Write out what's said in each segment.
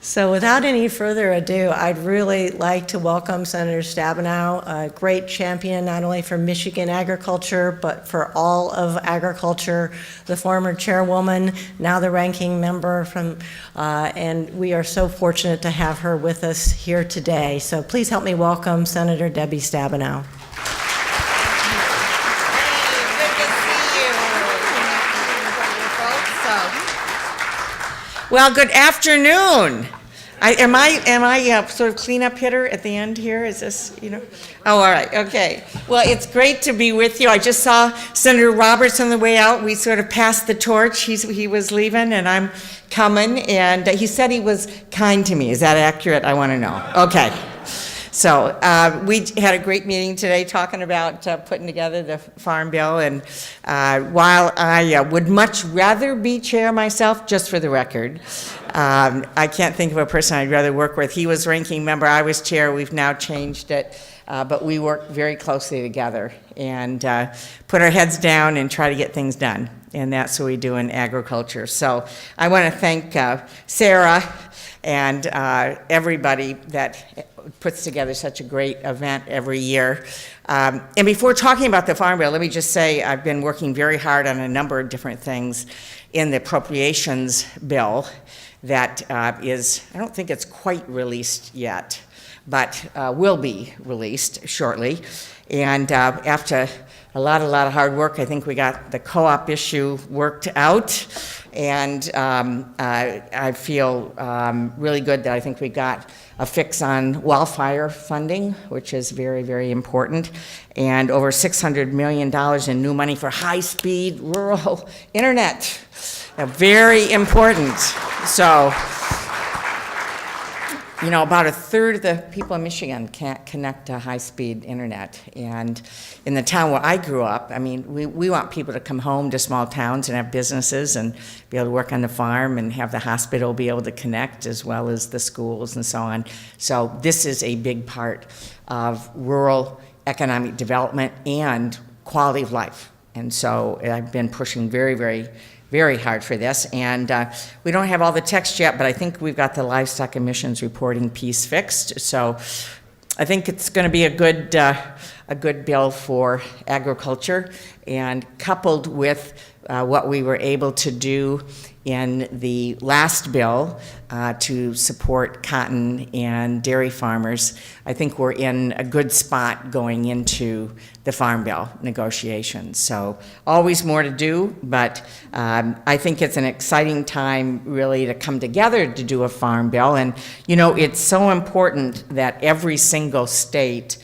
So without any further ado, I'd really like to welcome Senator Stabenow, a great champion not only for Michigan agriculture, but for all of agriculture, the former chairwoman, now the ranking member and we are so fortunate to have her with us here today. So please help me welcome Senator Debbie Stabenow. Well, good afternoon. Am I sort of cleanup hitter at the end here? Is this, Oh, all right, okay. Well, it's great to be with you. I just saw Senator Roberts on the way out. We sort of passed the torch. He was leaving, and I'm coming, and he said he was kind to me. Is that accurate? I want to know. Okay. So we had a great meeting today talking about putting together the Farm Bill, and while I would much rather be chair myself, just for the record, I can't think of a person I'd rather work with. He was ranking member, I was chair, we've now changed it, but we work very closely together and put our heads down and try to get things done, and that's what we do in agriculture. So I want to thank Sarah and everybody that puts together such a great event every year. And before talking about the Farm Bill, let me just say I've been working very hard on a number of different things in the appropriations bill that is, I don't think it's quite released yet, but will be released shortly. And after a lot of hard work, I think we got the co-op issue worked out. And I feel really good that I think we got a fix on wildfire funding, which is very, very important, and over $600 million in new money for high-speed rural internet. Very important. So, about a third of the people in Michigan can't connect to high-speed internet. And in the town where I grew up, we want people to come home to small towns and have businesses and be able to work on the farm and have the hospital be able to connect as well as the schools and so on. So this is a big part of rural economic development and quality of life. And so I've been pushing very, very hard for this, and we don't have all the text yet, but I think we've got the livestock emissions reporting piece fixed. So I think it's going to be a good bill for agriculture, and coupled with what we were able to do in the last bill to support cotton and dairy farmers, I think we're in a good spot going into the Farm Bill negotiations. So always more to do, but I think it's an exciting time really to come together to do a Farm Bill. And it's so important that every single state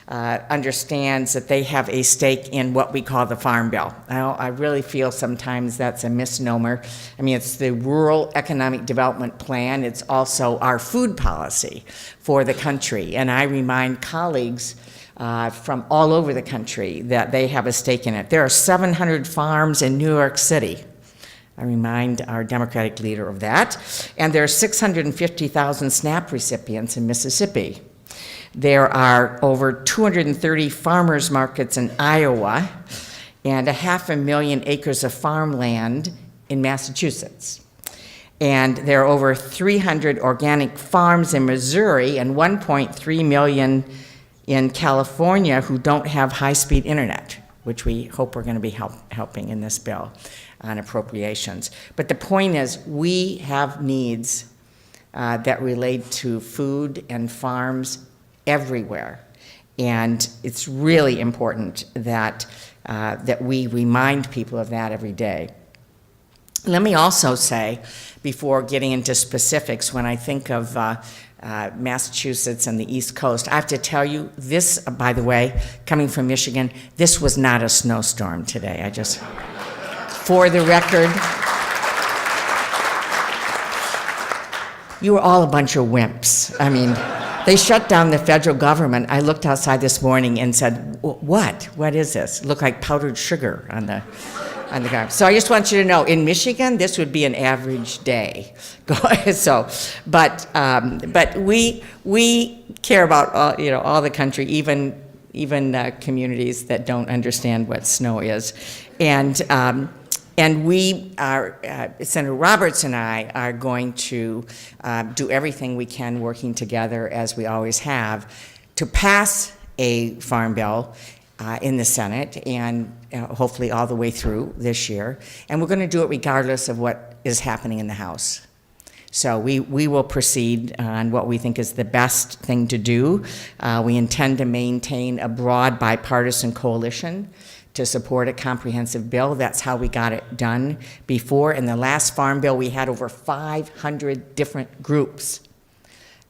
understands that they have a stake in what we call the Farm Bill. I really feel sometimes that's a misnomer. It's the Rural Economic Development Plan. It's also our food policy for the country. And I remind colleagues from all over the country that they have a stake in it. There are 700 farms in New York City. I remind our Democratic leader of that. And there are 650,000 SNAP recipients in Mississippi. There are over 230 farmers markets in Iowa and 500,000 acres of farmland in Massachusetts. And there are over 300 organic farms in Missouri and 1.3 million in California who don't have high-speed internet, which we hope we're going to be helping in this bill on appropriations. But the point is, we have needs that relate to food and farms everywhere, and it's really important that we remind people of that every day. Let me also say, before getting into specifics, when I think of Massachusetts and the East Coast, I have to tell you, this, by the way, coming from Michigan, this was not a snowstorm today. I just, for the record, you were all a bunch of wimps. They shut down the federal government. I looked outside this morning and said, what? What is this? It looked like powdered sugar on the ground. So I just want you to know, in Michigan, this would be an average day. But we care about all the country, even communities that don't understand what snow is. And And we are, Senator Roberts and I are going to do everything we can working together, as we always have, to pass a farm bill in the Senate and hopefully all the way through this year. And we're going to do it regardless of what is happening in the House. So we will proceed on what we think is the best thing to do. We intend to maintain a broad bipartisan coalition to support a comprehensive bill. That's how we got it done before. In the last farm bill, we had over 500 different groups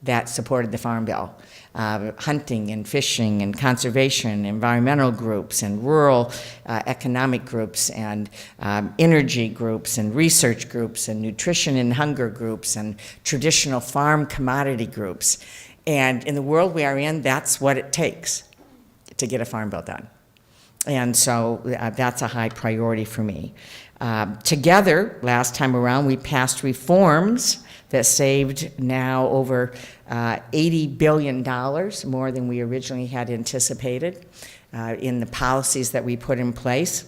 that supported the farm bill. Hunting and fishing and conservation, environmental groups and rural economic groups and energy groups and research groups and nutrition and hunger groups and traditional farm commodity groups. And in the world we are in, that's what it takes to get a farm bill done. And so that's a high priority for me. Together, last time around, we passed reforms that saved now over $80 billion, more than we originally had anticipated in the policies that we put in place.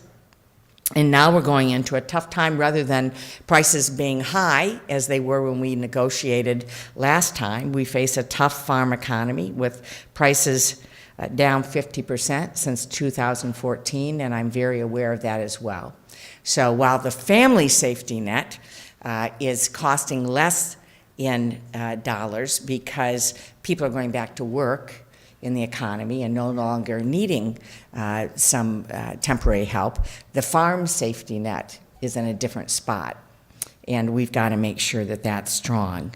And now we're going into a tough time. Rather than prices being high, as they were when we negotiated last time, we face a tough farm economy with prices down 50% since 2014, and I'm very aware of that as well. So while the family safety net is costing less in dollars because people are going back to work in the economy and no longer needing some temporary help, the farm safety net is in a different spot, and we've got to make sure that that's strong.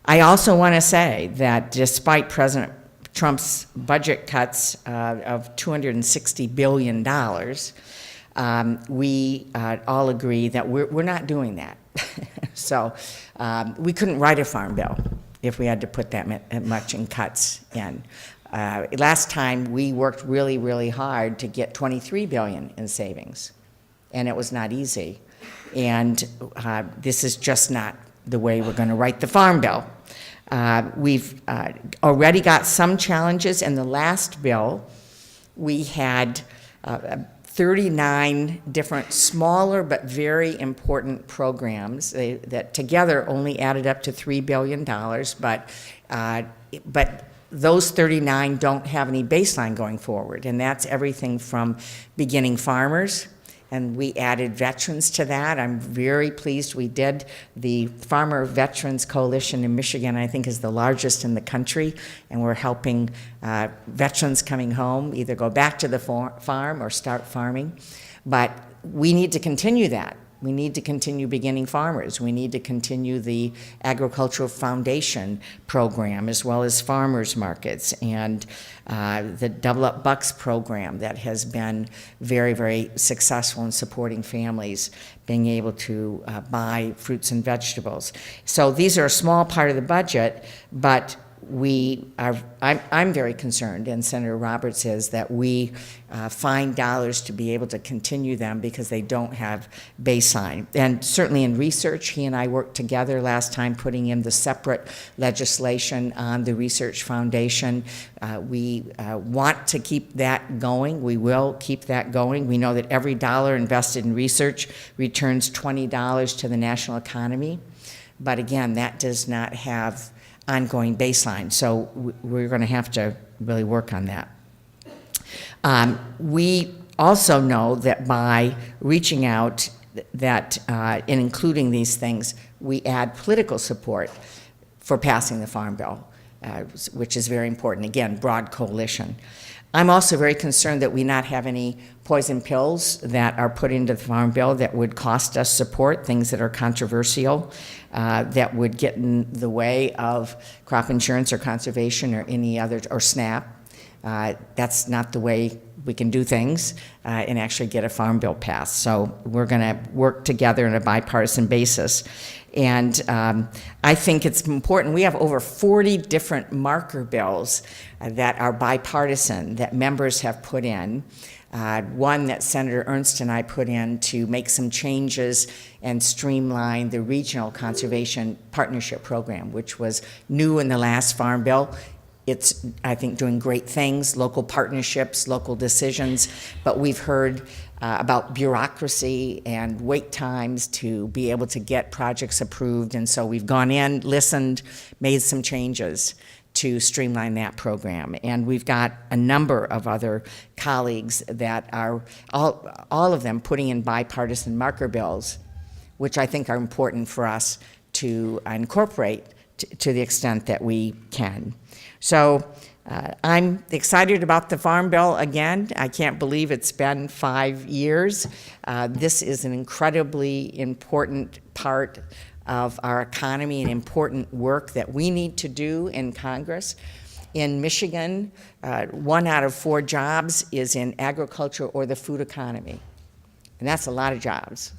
I also want to say that despite President Trump's budget cuts of $260 billion, we all agree that we're not doing that. So we couldn't write a farm bill if we had to put that much in cuts in. Last time we worked really, really hard to get $23 billion in savings, and it was not easy. And this is just not the way we're going to write the farm bill. We've already got some challenges. In the last bill, we had 39 different smaller but very important programs that together only added up to $3 billion, but those 39 don't have any baseline going forward, and that's everything from beginning farmers, and we added veterans to that. I'm very pleased we did. The Farmer Veterans Coalition in Michigan, I think, is the largest in the country, and we're helping veterans coming home either go back to the farm or start farming. But we need to continue that. We need to continue beginning farmers. We need to continue the Agricultural Foundation program, as well as farmers markets, and the Double Up Bucks program that has been very, very successful in supporting families being able to buy fruits and vegetables. So these are a small part of the budget, but I'm very concerned, and Senator Roberts is, that we find dollars to be able to continue them because they don't have baseline. And certainly in research, he and I worked together last time putting in the separate legislation on the Research Foundation. We want to keep that going. We will keep that going. We know that every dollar invested in research returns $20 to the national economy. But again, that does not have ongoing baseline, so we're going to have to really work on that. We also know that by reaching out that and including these things, we add political support for passing the Farm Bill, which is very important. Again, broad coalition. I'm also very concerned that we not have any poison pills that are put into the Farm Bill that would cost us support, things that are controversial, that would get in the way of crop insurance or conservation or any other, or SNAP. That's not the way we can do things and actually get a Farm Bill passed. So we're going to work together on a bipartisan basis. And I think it's important. We have over 40 different marker bills that are bipartisan that members have put in. One that Senator Ernst and I put in to make some changes and streamline the Regional Conservation Partnership Program, which was new in the last Farm Bill. It's, I think, doing great things, local partnerships, local decisions, but we've heard about bureaucracy and wait times to be able to get projects approved, and so we've gone in, listened, made some changes to streamline that program. And we've got a number of other colleagues that are, all of them putting in bipartisan marker bills, which I think are important for us to incorporate to the extent that we can. So I'm excited about the Farm Bill again. I can't believe it's been 5 years. This is an incredibly important part of our economy and important work that we need to do in Congress. In Michigan, 1 out of 4 jobs is in agriculture or the food economy. And that's a lot of jobs.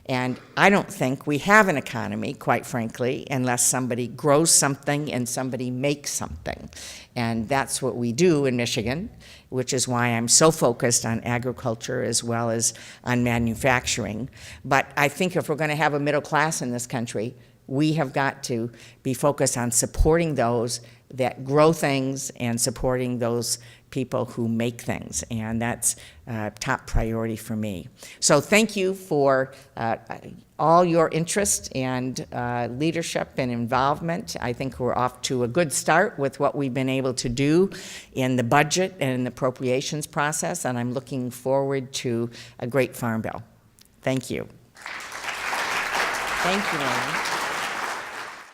And I don't think we have an economy, quite frankly, unless somebody grows something and somebody makes something. And that's what we do in Michigan, which is why I'm so focused on agriculture as well as on manufacturing. But I think if we're going to have a middle class in this country, we have got to be focused on supporting those that grow things and supporting those people who make things, and that's top priority for me. So thank you for all your interest and leadership and involvement. I think we're off to a good start with what we've been able to do in the budget and in the appropriations process, and I'm looking forward to a great Farm Bill. Thank you. Thank you, Lauren.